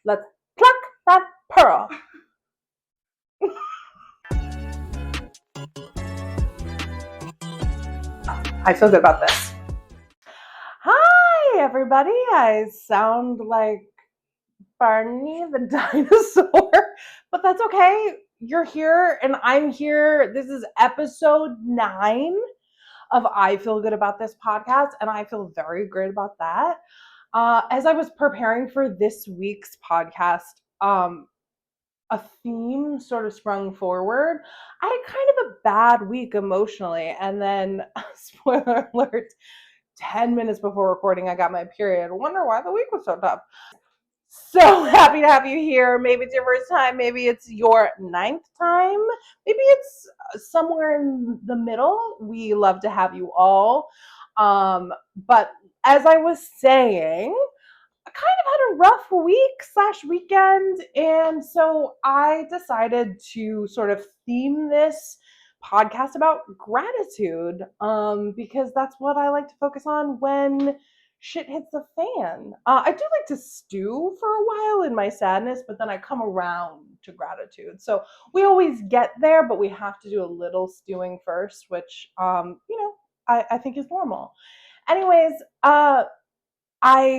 Let's pluck that pearl. I feel good about this. Hi, everybody. I sound like Barney the dinosaur, but that's okay. You're here and I'm here. This is episode 9 of I Feel Good About This podcast, and I feel very good about that. As I was preparing for this week's podcast, a theme sort of sprung forward. I had kind of a bad week emotionally, and then, spoiler alert, 10 minutes before recording, I got my period. I wonder why the week was so tough. So happy to have you here. Maybe it's your first time. Maybe it's your 9th time. Maybe it's somewhere in the middle. We love to have you all. But as I was saying, I kind of had a rough week/weekend. And so I decided to sort of theme this podcast about gratitude, because that's what I like to focus on when shit hits the fan. I do like to stew for a while in my sadness, but then I come around to gratitude. So we always get there, but we have to do a little stewing first, which, I think is normal. Anyways, I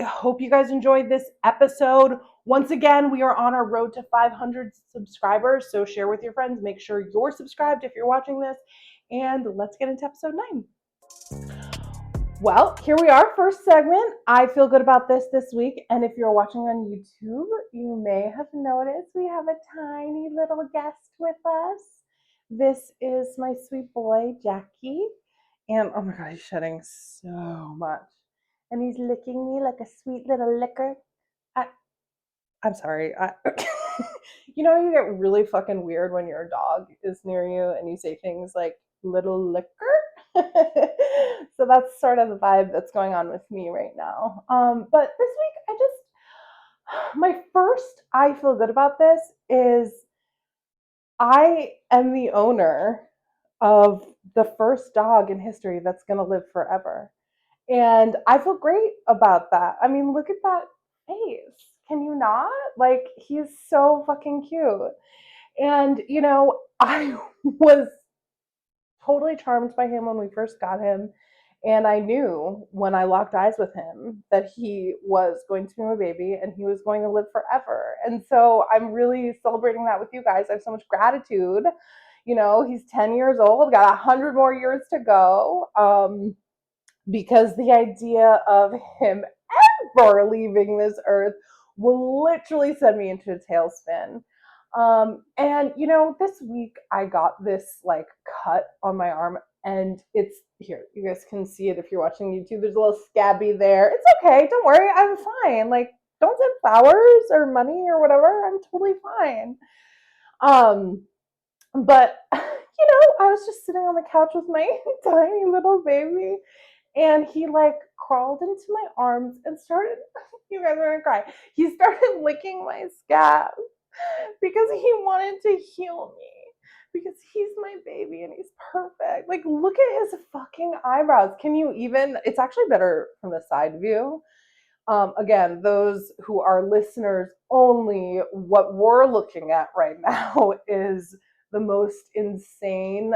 hope you guys enjoyed this episode. Once again, we are on our road to 500 subscribers, so share with your friends. Make sure you're subscribed if you're watching this, and let's get into episode 9. Well, here we are, first segment. I feel good about this week, and if you're watching on YouTube, you may have noticed we have a tiny little guest with us. This is my sweet boy, Jackie, and oh my God, he's shedding so much. And he's licking me like a sweet little licker. I'm sorry. You know, you get really fucking weird when your dog is near you and you say things like little licker. So that's sort of the vibe that's going on with me right now. But this week, my first I feel good about this is I am the owner of the first dog in history that's going to live forever. And I feel great about that. I mean, look at that face. Can you not? Like, he's so fucking cute. And, you know, I was totally charmed by him when we first got him. And I knew when I locked eyes with him that he was going to be my baby and he was going to live forever. And so I'm really celebrating that with you guys. I have so much gratitude. You know, he's 10 years old, got 100 more years to go. Because the idea of him ever leaving this earth will literally send me into a tailspin. And you know, this week I got this like cut on my arm, and it's here. You guys can see it if you're watching YouTube. There's a little scabby there. It's okay. Don't worry. I'm fine. Like, don't send flowers or money or whatever. I'm totally fine. But you know, I was just sitting on the couch with my tiny little baby, and he like crawled into my arms and started, you guys are gonna cry. He started licking my scab because he wanted to heal me. Because he's my baby and he's perfect. Like, look at his fucking eyebrows. Can you even? It's actually better from the side view. Again, those who are listeners only, what we're looking at right now is the most insane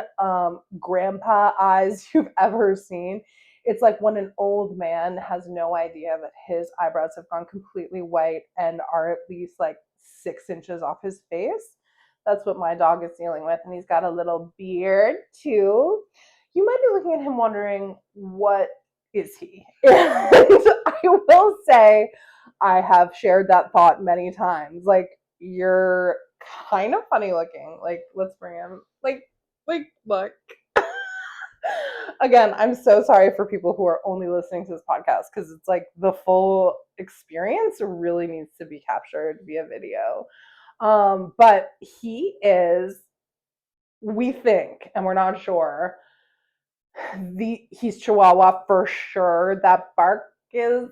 grandpa eyes you've ever seen. It's like when an old man has no idea that his eyebrows have gone completely white and are at least like 6 inches off his face. That's what my dog is dealing with. And he's got a little beard too. You might be looking at him wondering, what is he? And I will say, I have shared that thought many times. Like, you're kind of funny looking. Like, let's bring him. Like, look. Again, I'm so sorry for people who are only listening to this podcast, because it's like the full experience really needs to be captured via video. But he is, we think, and we're not sure, he's Chihuahua for sure. That bark is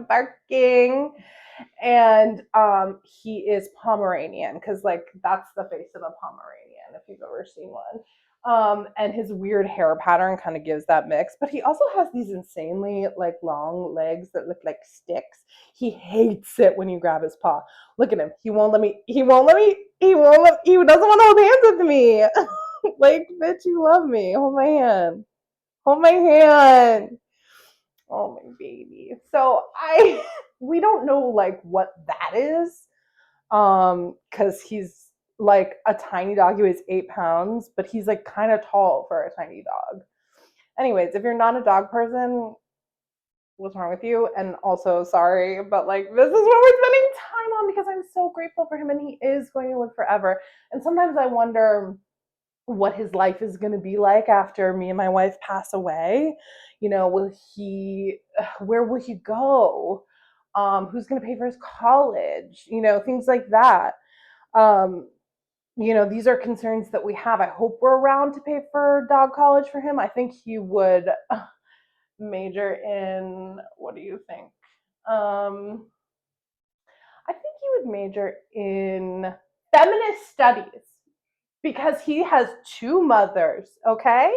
barking. And he is Pomeranian, because like that's the face of a Pomeranian if you've ever seen one. And his weird hair pattern kind of gives that mix. But he also has these insanely like long legs that look like sticks. He hates it when you grab his paw. Look at him. He won't let me. He doesn't want to hold hands with me. Like, bitch, you love me. Hold my hand. Hold my hand. Oh my baby. So we don't know like what that is. Because he's like a tiny dog. He weighs 8 pounds, but he's like kind of tall for a tiny dog. Anyways, if you're not a dog person, what's wrong with you? And also, sorry, but like this is what we're spending time on because I'm so grateful for him and he is going to live forever. And sometimes I wonder what his life is going to be like after me and my wife pass away. You know, where will he go? Who's going to pay for his college? You know, things like that. Um, you know, these are concerns that we have. I hope we're around to pay for dog college for him. I think he would major in, what do you think? I think he would major in feminist studies because he has two mothers, okay?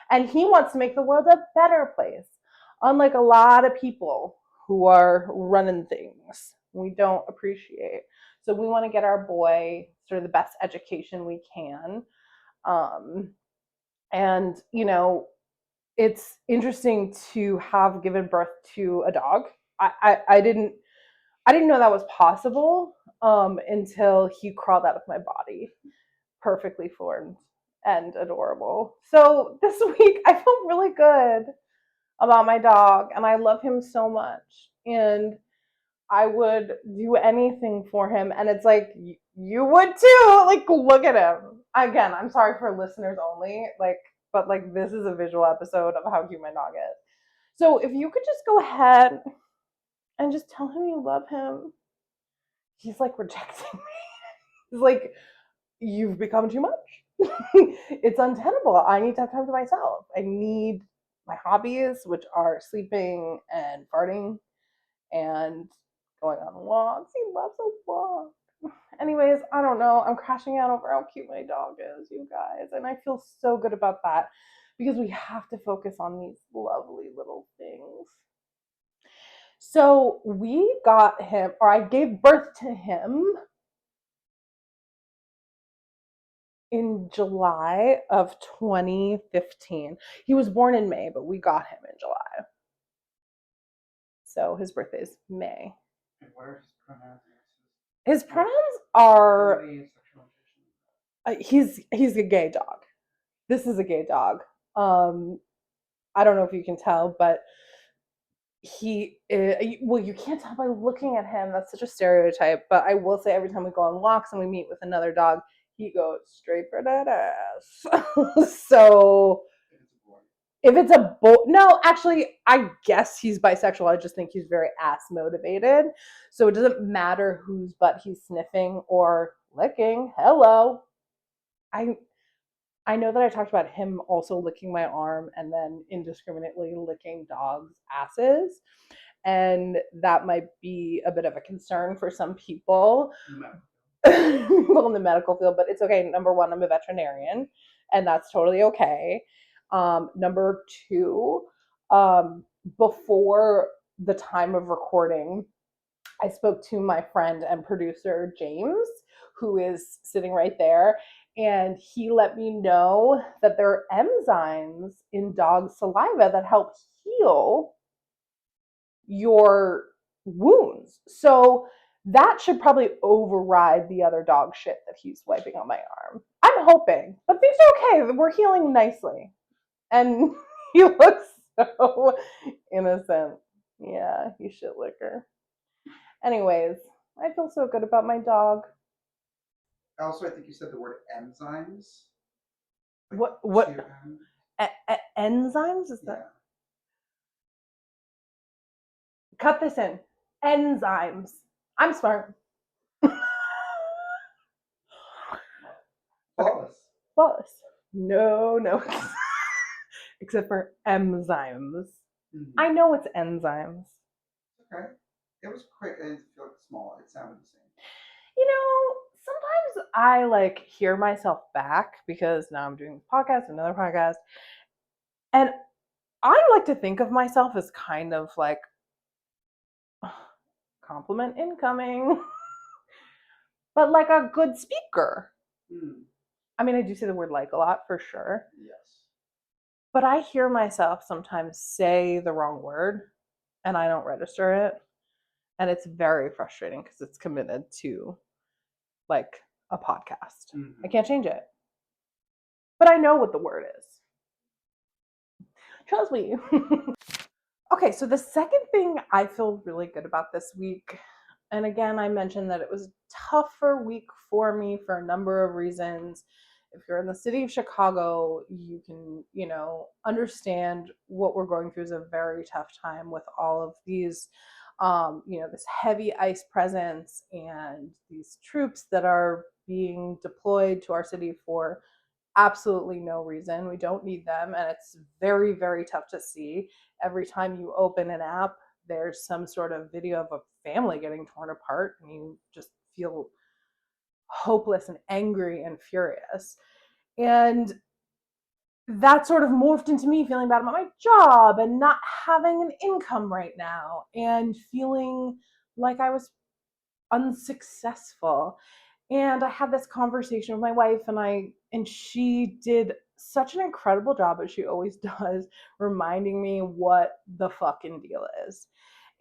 And he wants to make the world a better place, unlike a lot of people who are running things we don't appreciate. So we want to get our boy sort of the best education we can. And, you know, it's interesting to have given birth to a dog. I didn't know that was possible until he crawled out of my body, perfectly formed and adorable. So this week I felt really good about my dog and I love him so much. And I would do anything for him. And it's like, you would too. Like, look at him. Again, I'm sorry for listeners only. Like, but like, this is a visual episode of how cute my dog is. So if you could just go ahead and just tell him you love him. He's like rejecting me. He's like, you've become too much. It's untenable. I need to have time to myself. I need my hobbies, which are sleeping and farting and going on walks. He loves a walk. Anyways, I don't know. I'm crashing out over how cute my dog is, you guys. And I feel so good about that because we have to focus on these lovely little things. So we got him, or I gave birth to him in July of 2015. He was born in May, but we got him in July. So his birthday is May. And what are his pronouns? His pronouns are he's a gay dog. This is a gay dog. I don't know if you can tell, but well, you can't tell by looking at him. That's such a stereotype. But I will say, every time we go on walks and we meet with another dog, he goes straight for that ass. So if it's a no, actually, I guess he's bisexual. I just think he's very ass motivated. So it doesn't matter whose butt he's sniffing or licking. Hello. I know that I talked about him also licking my arm and then indiscriminately licking dogs' asses. And that might be a bit of a concern for some people. People in the medical field, but it's okay. Number one, I'm a veterinarian, and that's totally okay. Number two, before the time of recording, I spoke to my friend and producer, James, who is sitting right there, and he let me know that there are enzymes in dog saliva that help heal your wounds. So that should probably override the other dog shit that he's wiping on my arm. I'm hoping, but things are okay. We're healing nicely. And he looks so innocent. Yeah, he shit licker. Anyways, I feel so good about my dog. Also, I think you said the word enzymes. Like what enzymes is that? Cut this in. Enzymes. I'm smart. Flawless. Flawless. No. Except for enzymes. Mm-hmm. I know it's enzymes. Okay. It was quick. It felt small. It sounded the same. You know, sometimes I like hear myself back because now I'm doing this podcast, another podcast, and I like to think of myself as kind of like compliment incoming, but like a good speaker. I mean, I do say the word like a lot for sure. Yes. But I hear myself sometimes say the wrong word and I don't register it. And it's very frustrating because it's committed to like a podcast. I can't change it. But I know what the word is. Trust me. Okay, so the second thing I feel really good about this week, and again, I mentioned that it was a tougher week for me for a number of reasons. If you're in the city of Chicago, you can, understand what we're going through is a very tough time with all of these, this heavy ICE presence and these troops that are being deployed to our city for absolutely no reason. We don't need them. And it's very, very tough to see. Every time you open an app, there's some sort of video of a family getting torn apart, and you just feel hopeless and angry and furious. And that sort of morphed into me feeling bad about my job and not having an income right now and feeling like I was unsuccessful. And I had this conversation with my wife, and she did such an incredible job, as she always does, reminding me what the fucking deal is.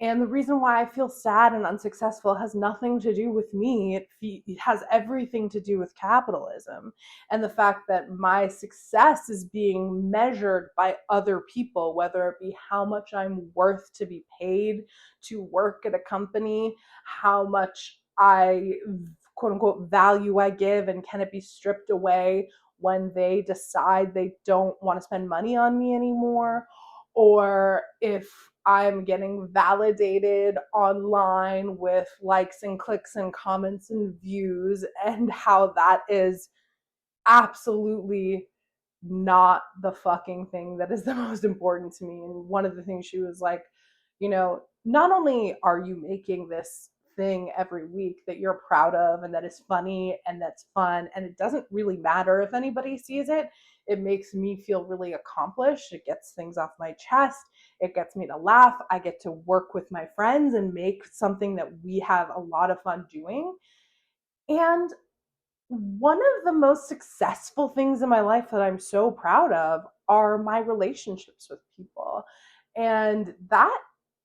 And the reason why I feel sad and unsuccessful has nothing to do with me. It has everything to do with capitalism and the fact that my success is being measured by other people, whether it be how much I'm worth to be paid to work at a company, how much I quote unquote value I give, and can it be stripped away when they decide they don't want to spend money on me anymore, or if I'm getting validated online with likes and clicks and comments and views, and how that is absolutely not the fucking thing that is the most important to me. And one of the things she was like, not only are you making this thing every week that you're proud of and that is funny and that's fun, and it doesn't really matter if anybody sees it, it makes me feel really accomplished. It gets things off my chest. It gets me to laugh. I get to work with my friends and make something that we have a lot of fun doing. And one of the most successful things in my life that I'm so proud of are my relationships with people. And that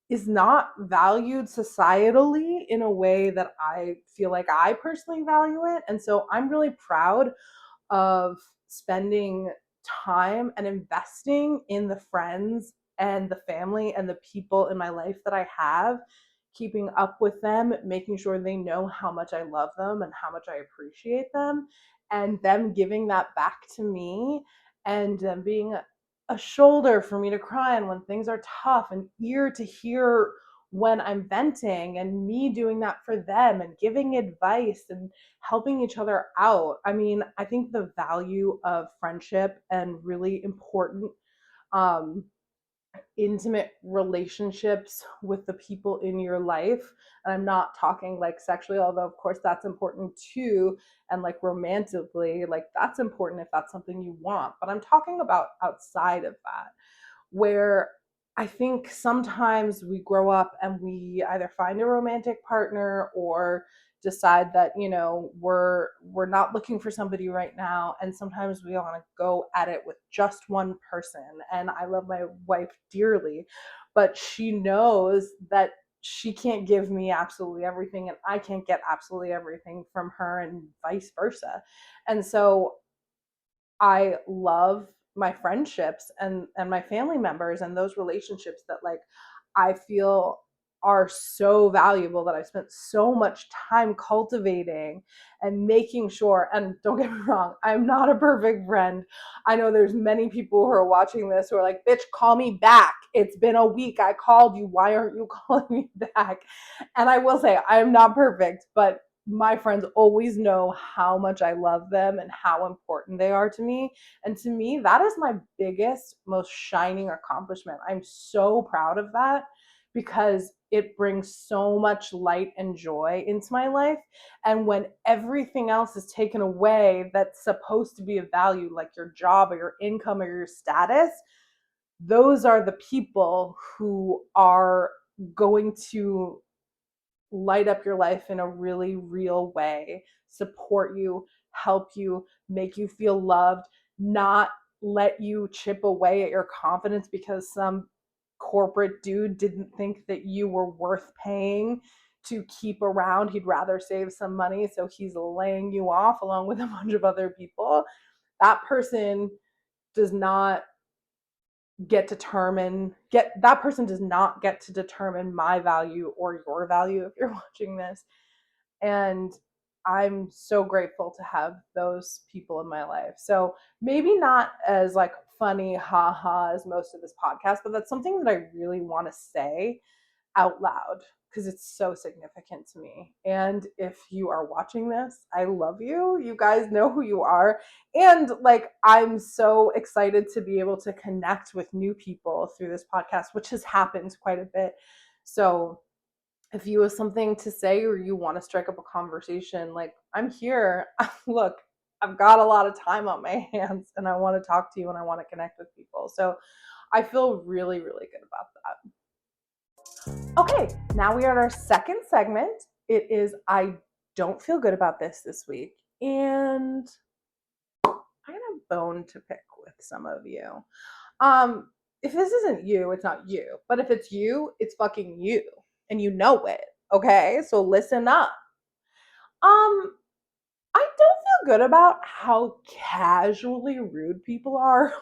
is not valued societally in a way that I feel like I personally value it. And so I'm really proud of spending time and investing in the friends and the family and the people in my life that I have, keeping up with them, making sure they know how much I love them and how much I appreciate them, and them giving that back to me, and them being a shoulder for me to cry on when things are tough, an ear to hear when I'm venting, and me doing that for them and giving advice and helping each other out. I mean, I think the value of friendship and really important um, intimate relationships with the people in your life, and I'm not talking like sexually, although of course that's important too, and like romantically, like that's important if that's something you want, but I'm talking about outside of that, where I think sometimes we grow up and we either find a romantic partner or decide that we're not looking for somebody right now, and sometimes we want to go at it with just one person. And I love my wife dearly, but she knows that she can't give me absolutely everything and I can't get absolutely everything from her, and vice versa. And so I love my friendships and my family members and those relationships that like I feel are so valuable, that I've spent so much time cultivating and making sure. And don't get me wrong, I'm not a perfect friend. I know there's many people who are watching this who are like, bitch, call me back. It's been a week. I called you. Why aren't you calling me back? And I will say I am not perfect, but my friends always know how much I love them and how important they are to me. And to me, that is my biggest, most shining accomplishment. I'm so proud of that, because it brings so much light and joy into my life. And when everything else is taken away that's supposed to be of value, like your job or your income or your status, those are the people who are going to light up your life in a really real way, support you, help you, make you feel loved, not let you chip away at your confidence because some corporate dude didn't think that you were worth paying to keep around. He'd rather save some money, so he's laying you off along with a bunch of other people. That person does not that person does not get to determine my value or your value if you're watching this. And I'm so grateful to have those people in my life. So maybe not as like funny haha as most of this podcast, but that's something that I really want to say out loud because it's so significant to me. And if you are watching this, I love you. You guys know who you are. And like, I'm so excited to be able to connect with new people through this podcast, which has happened quite a bit. So if you have something to say or you want to strike up a conversation, like, I'm here. Look, I've got a lot of time on my hands and I want to talk to you and I want to connect with people. So I feel really, really good about that. Okay, now we are at our second segment. It is I don't feel good about this week. And I got a bone to pick with some of you. If this isn't you, it's not you. But if it's you, it's fucking you. And you know it. Okay? So listen up. I don't feel good about how casually rude people are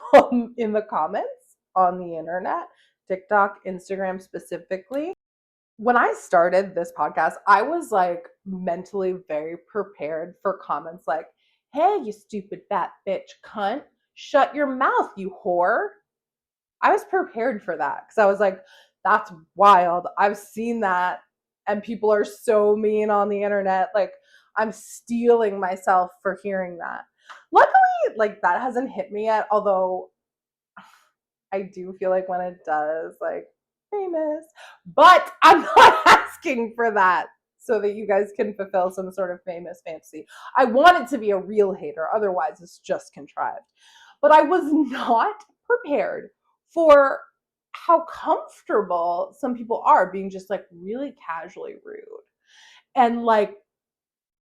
in the comments on the internet, TikTok, Instagram specifically. When I started this podcast, I was like mentally very prepared for comments like, hey, you stupid fat bitch cunt, shut your mouth, you whore. I was prepared for that because I was like, that's wild. I've seen that. And people are so mean on the internet. Like, I'm stealing myself for hearing that. Luckily, like, that hasn't hit me yet, although I do feel like when it does, like, famous. But I'm not asking for that so that you guys can fulfill some sort of famous fantasy. I want it to be a real hater, otherwise it's just contrived. But I was not prepared for how comfortable some people are being just like really casually rude and like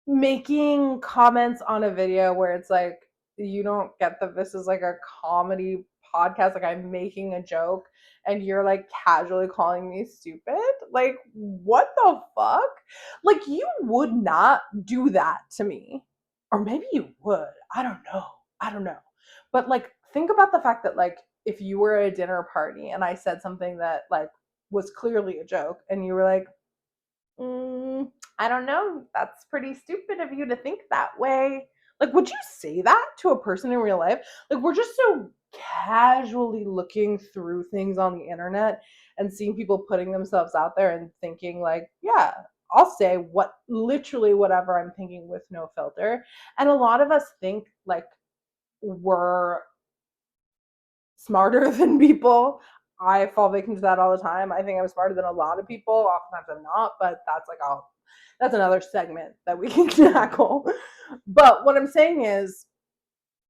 making comments on a video where it's like, you don't get that this is like a comedy podcast, like I'm making a joke and you're like casually calling me stupid. Like, what the fuck? Like, you would not do that to me. Or maybe you would. I don't know. But like, think about the fact that like if you were at a dinner party and I said something that like was clearly a joke and you were like, I don't know. That's pretty stupid of you to think that way. Like, would you say that to a person in real life? Like, we're just so casually looking through things on the internet and seeing people putting themselves out there and thinking, like, yeah, I'll say literally whatever I'm thinking with no filter. And a lot of us think like we're smarter than people. I fall victim to that all the time. I think I'm smarter than a lot of people. Oftentimes I'm not, but that's another segment that we can tackle. But what I'm saying is,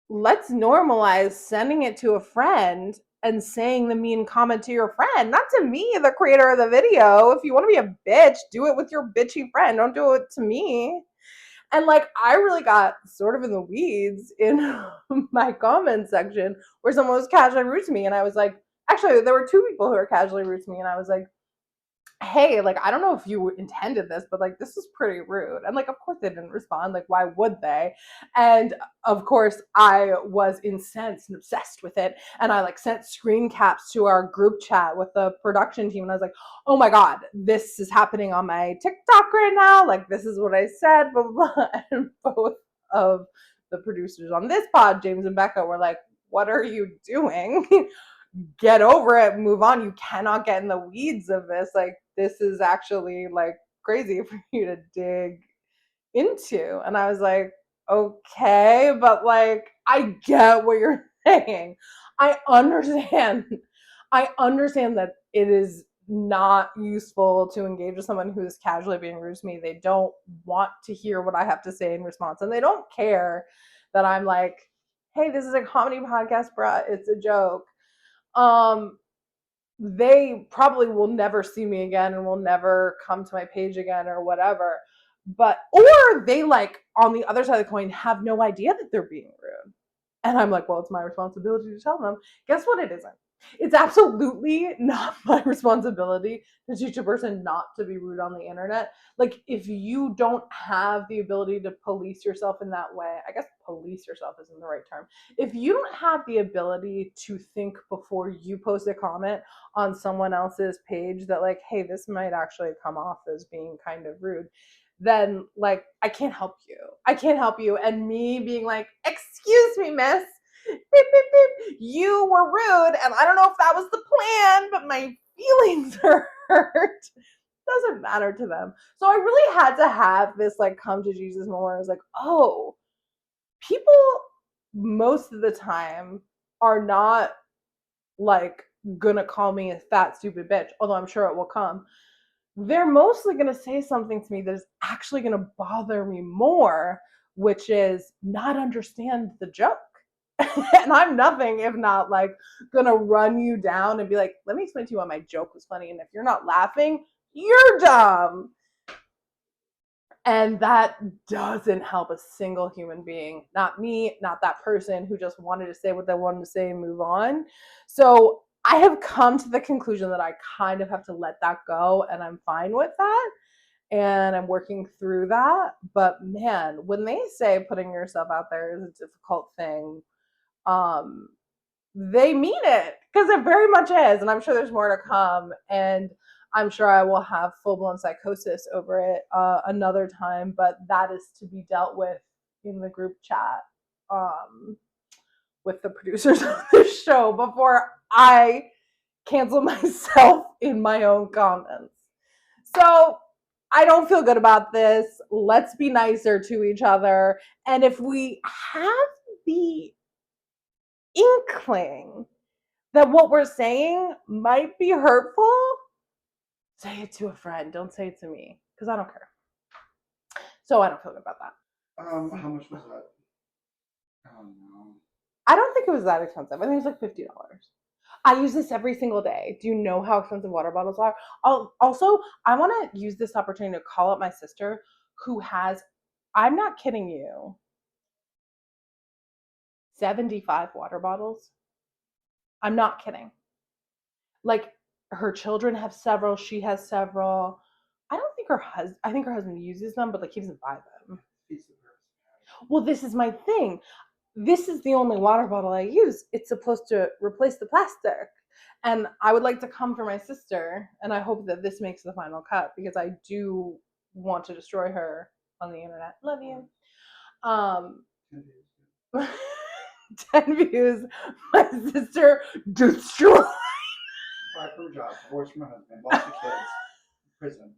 let's normalize sending it to a friend and saying the mean comment to your friend, not to me, the creator of the video. If you want to be a bitch, do it with your bitchy friend. Don't do it to me. And like, I really got sort of in the weeds in my comment section where someone was casually rude to me. And I was like, actually, there were two people who were casually rude to me. And I was like, hey, like, I don't know if you intended this, but like, this is pretty rude. And like, of course they didn't respond. Like, why would they? And of course I was incensed and obsessed with it. And I like sent screen caps to our group chat with the production team. And I was like, oh my God, this is happening on my TikTok right now. Like, this is what I said, blah, blah, blah. And both of the producers on this pod, James and Becca, were like, what are you doing? Get over it, move on. You cannot get in the weeds of this. Like, this is actually like crazy for you to dig into. And I was like, okay, but like, I get what you're saying. I understand that it is not useful to engage with someone who is casually being rude to me. They don't want to hear what I have to say in response, and they don't care that I'm like, hey, this is a comedy podcast, bruh, it's a joke. They probably will never see me again and will never come to my page again or whatever. But, or they like on the other side of the coin have no idea that they're being rude. And I'm like, well, it's my responsibility to tell them. Guess what? It isn't. It's absolutely not my responsibility to teach a person not to be rude on the internet. Like, if you don't have the ability to police yourself in that way, I guess police yourself isn't the right term. If you don't have the ability to think before you post a comment on someone else's page that, like, hey, this might actually come off as being kind of rude, then like I can't help you. I can't help you. And me being like, excuse me, miss, beep, beep, beep, you were rude, and I don't know if that was the plan, but my feelings are hurt. Doesn't matter to them. So I really had to have this like come to Jesus moment where I was like, oh, people most of the time are not like gonna call me a fat stupid bitch, although I'm sure it will come. They're mostly going to say something to me that is actually going to bother me more, which is not understand the joke. And I'm nothing if not like going to run you down and be like, let me explain to you why my joke was funny. And if you're not laughing, you're dumb. And that doesn't help a single human being, not me, not that person who just wanted to say what they wanted to say and move on. So I have come to the conclusion that I kind of have to let that go, and I'm fine with that. And I'm working through that. But man, when they say putting yourself out there is a difficult thing, they mean it, because it very much is. And I'm sure there's more to come. And I'm sure I will have full-blown psychosis over it another time, but that is to be dealt with in the group chat with the producers of the show before I cancel myself in my own comments. So I don't feel good about this. Let's be nicer to each other. And if we have the inkling that what we're saying might be hurtful, say it to a friend. Don't say it to me, because I don't care. So I don't feel good about that. How much was that? Oh no. I don't think it was that expensive. I think it was like $50. I use this every single day. Do you know how expensive water bottles are? Also, I want to use this opportunity to call up my sister who has, I'm not kidding you, 75 water bottles. I'm not kidding. Like, her children have several, she has several. I don't think I think her husband uses them, but like he doesn't buy them. Well, this is my thing. This is the only water bottle I use. It's supposed to replace the plastic. And I would like to come for my sister, and I hope that this makes the final cut, because I do want to destroy her on the internet. Love you. 10 views. My sister destroyed. Fired from a job, divorced from a husband, lost the kids, prison.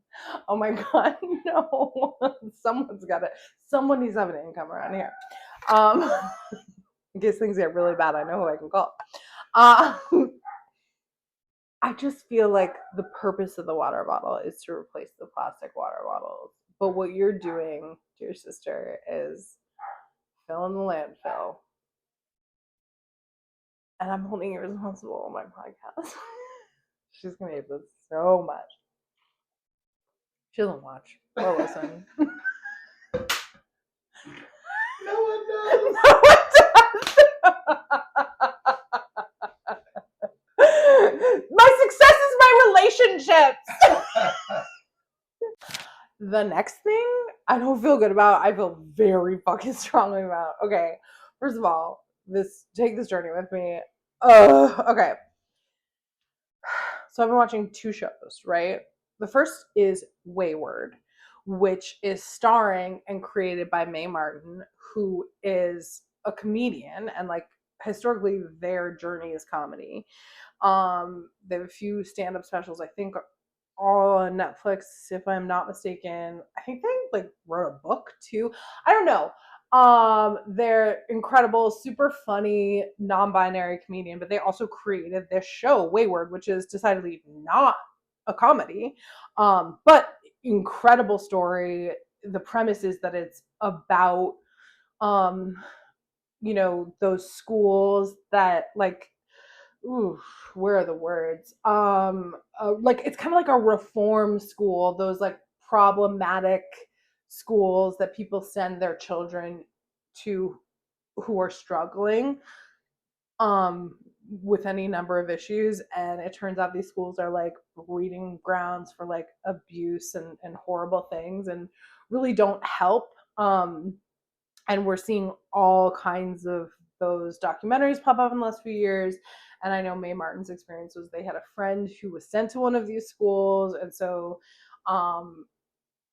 Oh my god, no. Someone needs to have an income around here. In case things get really bad, I know who I can call. I just feel like the purpose of the water bottle is to replace the plastic water bottles. But what you're doing, dear sister, is filling the landfill. And I'm holding you responsible on my podcast. She's going to hate this so much. She doesn't watch or listen. No one does. No one does. My success is my relationships. The next thing I don't feel good about, I feel very fucking strongly about. Okay, first of all, take this journey with me. Okay. So I've been watching 2 shows, right? The first is Wayward, which is starring and created by Mae Martin, who is a comedian, and like historically their journey is comedy. They have a few stand-up specials, I think, all on Netflix, if I'm not mistaken. I think they like wrote a book too. I don't know. They're incredible, super funny, non-binary comedian, but they also created this show, Wayward, which is decidedly not a comedy. But incredible story. The premise is that it's about um, those schools that like, ooh, where are the words? Like it's kind of like a reform school, those like problematic schools that people send their children to who are struggling with any number of issues. And it turns out these schools are like breeding grounds for like abuse and horrible things and really don't help. And we're seeing all kinds of those documentaries pop up in the last few years. And I know Mae Martin's experience was they had a friend who was sent to one of these schools. And so um,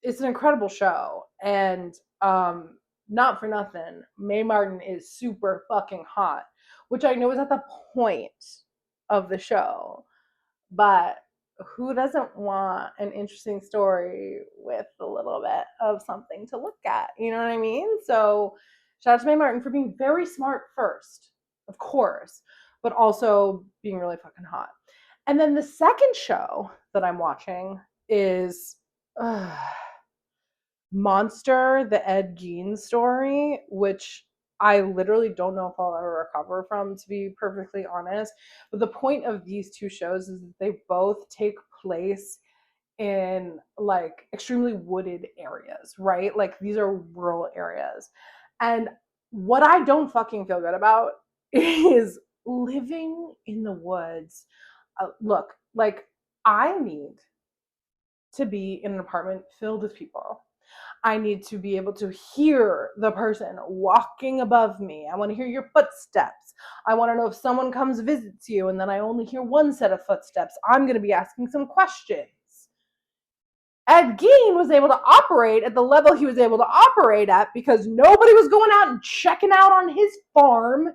it's an incredible show. And not for nothing, Mae Martin is super fucking hot, which I know is at the point of the show. But who doesn't want an interesting story with a little bit of something to look at? You know what I mean? So shout out to Mae Martin for being very smart first, of course, but also being really fucking hot. And then the second show that I'm watching is Monster, the Ed Gein story, which I literally don't know if I'll ever recover from, to be perfectly honest. But the point of these two shows is that they both take place in like extremely wooded areas, right? Like these are rural areas. And what I don't fucking feel good about is living in the woods. Look, like I need to be in an apartment filled with people. I need to be able to hear the person walking above me. I want to hear your footsteps. I want to know if someone comes visits you and then I only hear one set of footsteps. I'm going to be asking some questions. Ed Gein was able to operate at the level he was able to operate at because nobody was going out and checking out on his farm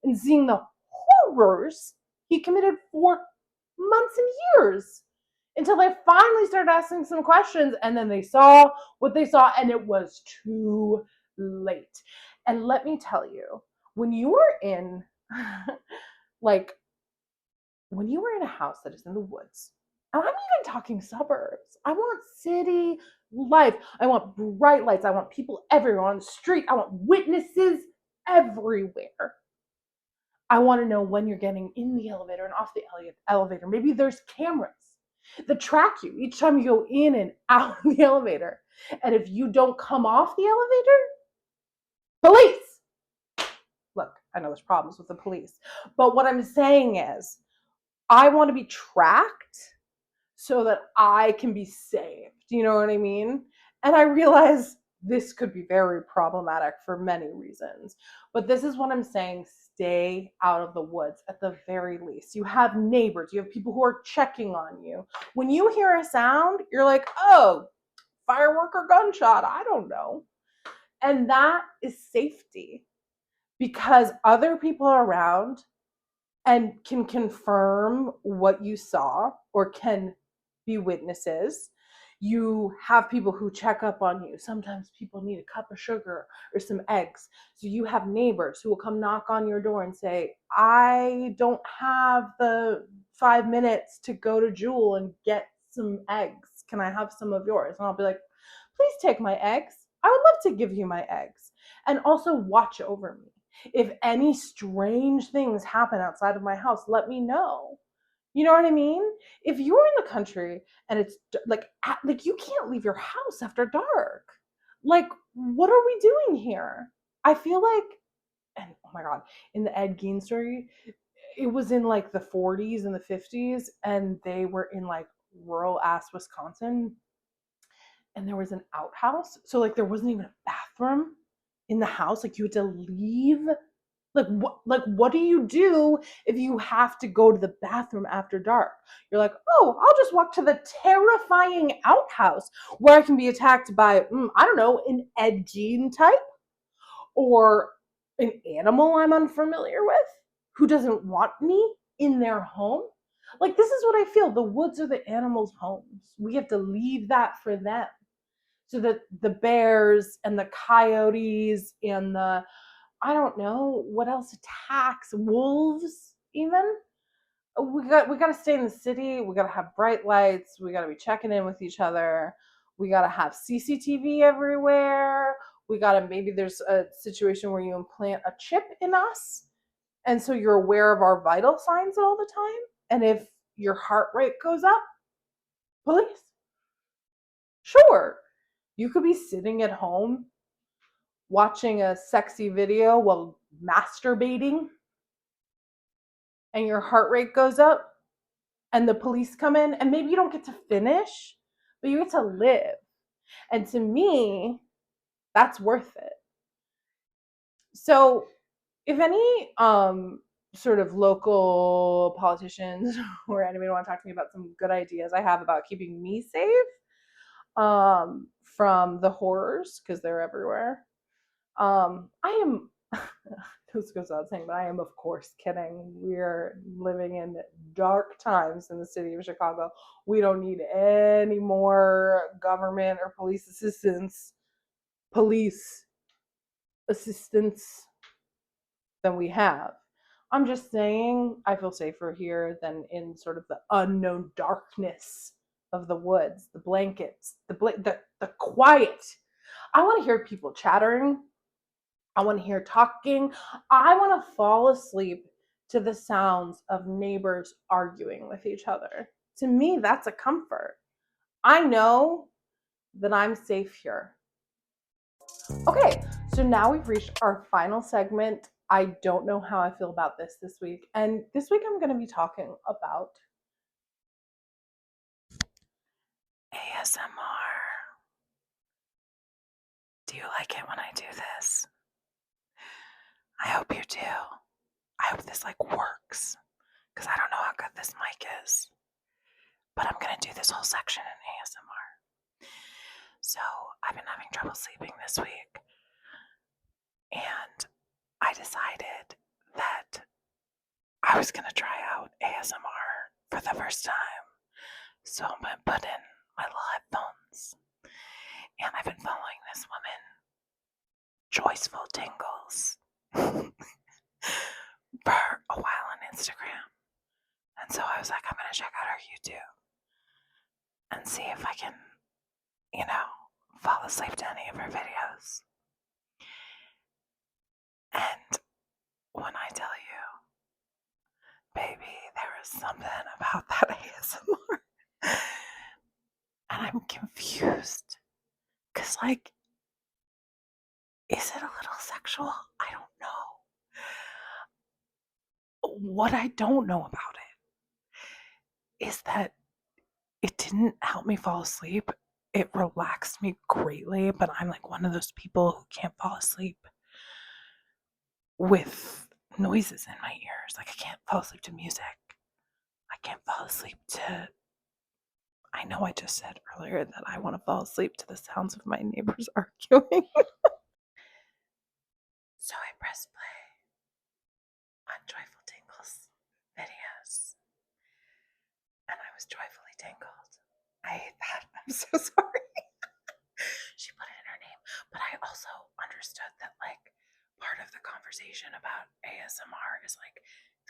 and seeing the horrors he committed for months and years until they finally started asking some questions, and then they saw what they saw and it was too late. And let me tell you, when you are in like when you are in a house that is in the woods, and I'm even talking suburbs, I want city life. I want bright lights. I want people everywhere on the street. I want witnesses everywhere. I want to know when you're getting in the elevator and off the elevator. Maybe there's cameras that track you each time you go in and out of the elevator. And if you don't come off the elevator, police. Look, I know there's problems with the police, but what I'm saying is I want to be tracked so that I can be saved. You know what I mean? And I realize this could be very problematic for many reasons. But this is what I'm saying, stay out of the woods at the very least. You have neighbors, you have people who are checking on you. When you hear a sound, you're like, oh, firework or gunshot, I don't know. And that is safety because other people are around and can confirm what you saw or can be witnesses. You have people who check up on you. Sometimes people need a cup of sugar or some eggs. So you have neighbors who will come knock on your door and say, I don't have the 5 minutes to go to Jewel and get some eggs. Can I have some of yours? And I'll be like, please take my eggs. I would love to give you my eggs. And also watch over me. If any strange things happen outside of my house, let me know. You know what I mean? If you're in the country and it's like you can't leave your house after dark. Like, what are we doing here? I feel like, and oh my god, in the Ed Gein story, it was in like the 40s and the 50s, and they were in like rural ass Wisconsin, and there was an outhouse. So like there wasn't even a bathroom in the house. Like you had to leave. Like what do you do if you have to go to the bathroom after dark? You're like, oh, I'll just walk to the terrifying outhouse where I can be attacked by I don't know, an Ed Gein type or an animal I'm unfamiliar with who doesn't want me in their home. Like this is what I feel. The woods are the animals' homes. We have to leave that for them so that the bears and the coyotes and the I don't know what else attacks wolves even we got to stay in the city. We got to have bright lights. We got to be checking in with each other. We got to have CCTV everywhere. We got to, maybe there's a situation where you implant a chip in us, and so you're aware of our vital signs all the time. And if your heart rate goes up, police. Sure, you could be sitting at home watching a sexy video while masturbating, and your heart rate goes up, and the police come in, and maybe you don't get to finish, but you get to live. And to me, that's worth it. So if any sort of local politicians or anybody want to talk to me about some good ideas I have about keeping me safe from the horrors, because they're everywhere, I am this goes without saying, but I am of course kidding. We're living in dark times in the city of Chicago. We don't need any more government or police assistance than we have. I'm just saying I feel safer here than in sort of the unknown darkness of the woods, the blankets, the quiet. I want to hear people chattering. I want to hear talking. I want to fall asleep to the sounds of neighbors arguing with each other. To me, that's a comfort. I know that I'm safe here. Okay, so now we've reached our final segment. I don't know how I feel about this week. And this week I'm going to be talking about ASMR. Do you like it when I do this? I hope you do. I hope this works, because I don't know how good this mic is. But I'm going to do this whole section in ASMR. So I've been having trouble sleeping this week, and I decided that I was going to try out ASMR for the first time. So I'm going to put in my little headphones, and I've been following this woman, Joyful Tingles, for a while on Instagram. And so I was like, I'm going to check out her YouTube and see if I can, fall asleep to any of her videos. And when I tell you, baby, there is something about that ASMR. And I'm confused. Because, is it a little sexual? I don't know. What I don't know about it is that it didn't help me fall asleep. It relaxed me greatly, but I'm one of those people who can't fall asleep with noises in my ears. I can't fall asleep to music. I can't fall asleep to... I know I just said earlier that I want to fall asleep to the sounds of my neighbors arguing. So I press play on Joyful Tingles videos, and I was joyfully tingled. I hate that. I'm so sorry. She put it in her name, but I also understood that part of the conversation about ASMR is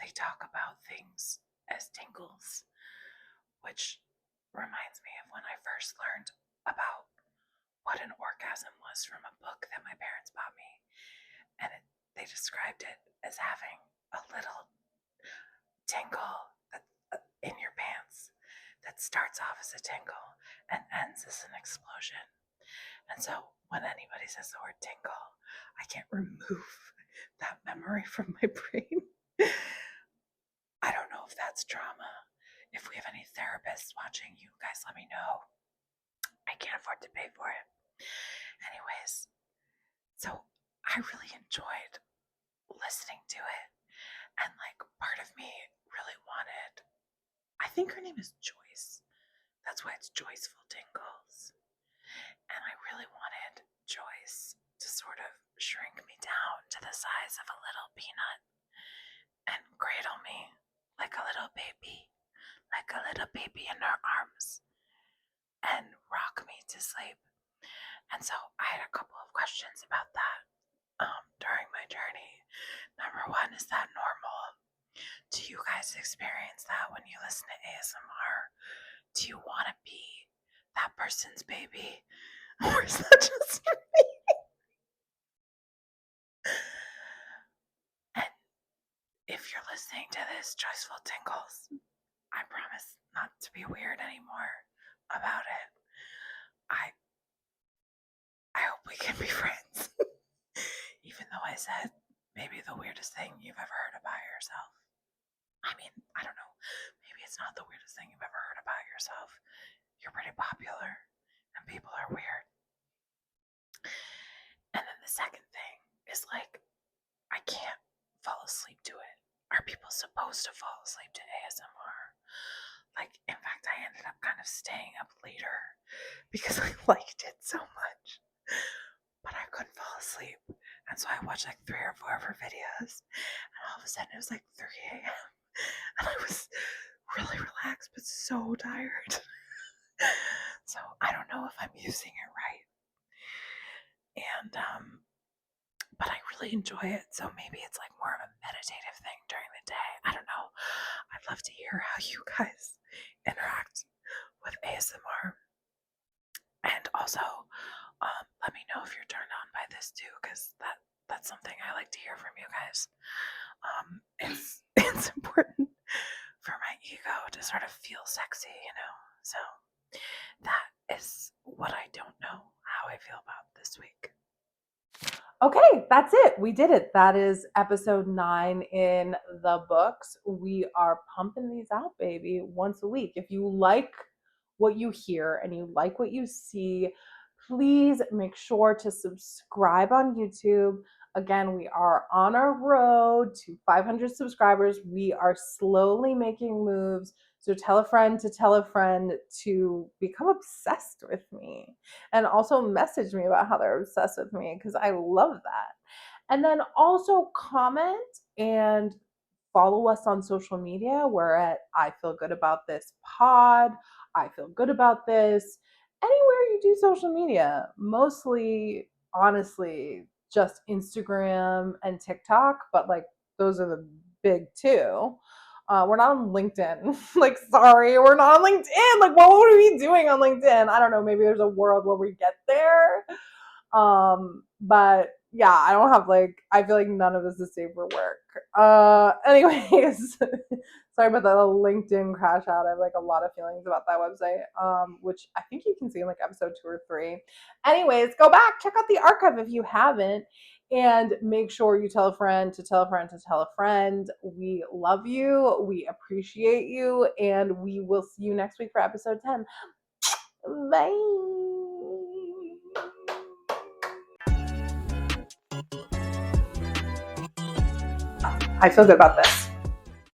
they talk about things as tingles, which reminds me of when I first learned about what an orgasm was from a book that my parents bought me, and they described it as having a little tingle in your pants that starts off as a tingle and ends as an explosion. And so when anybody says the word tingle, I can't remove that memory from my brain. I don't know if that's trauma. If we have any therapists watching, you guys let me know. I can't afford to pay for it. Anyways, so I really enjoyed listening to it. And part of me really wanted, I think her name is Joyce. That's why it's Joyful Tingles. And I really wanted Joyce to sort of shrink me down to the size of a little peanut and cradle me like a little baby in her arms, and rock me to sleep. And so I had a couple of questions about that during my journey. Number one, is that normal? Do you guys guys experience that when you listen to ASMR? Do you want to be that person's baby? Or is that just me? And if you're listening to this, Joyceful Tingles, I promise not to be weird anymore about it. I hope we can be friends. Even though I said maybe the weirdest thing you've ever heard about yourself. I mean, I don't know. Maybe it's not the weirdest thing you've ever heard about yourself. You're pretty popular and people are weird. And then the second thing is like, I can't fall asleep to it. Are people supposed to fall asleep to ASMR? Like, in fact, I ended up kind of staying up later because I liked it so much. But I couldn't fall asleep. And so I watched like 3 or 4 of her videos. And all of a sudden it was like 3 a.m. And I was really relaxed, but so tired. So I don't know if I'm using it right. And, but I really enjoy it. So maybe it's like more of a meditative thing during the day. I don't know. I'd love to hear how you guys interact with ASMR. And also, let me know if you're turned on by this too, because that's something I like to hear from you guys. It's important for my ego to sort of feel sexy, you know. So that is what I don't know how I feel about this week. Okay, that's it. We did it. That is episode 9 in the books. We are pumping these out, baby, once a week. If you like what you hear and you like what you see, please make sure to subscribe on YouTube. Again, we are on our road to 500 subscribers. We are slowly making moves. So tell a friend to tell a friend to become obsessed with me, and also message me about how they're obsessed with me, because I love that. And then also comment and follow us on social media. We're at I Feel Good About This Pod. I Feel Good About This. Anywhere you do social media, mostly, honestly, just Instagram and TikTok, but like those are the big 2. We're not on LinkedIn. Like, sorry, we're not on LinkedIn. Like, what would we be doing on LinkedIn? I don't know. Maybe there's a world where we get there. But yeah, I don't have like, I feel like none of this is safe for work. Anyways, sorry about that LinkedIn crash out. I have like a lot of feelings about that website, which I think you can see in like episode 2 or 3. Anyways, go back, check out the archive if you haven't, and make sure you tell a friend to tell a friend to tell a friend. We love you. We appreciate you. And we will see you next week for episode 10. Bye. I feel good about this.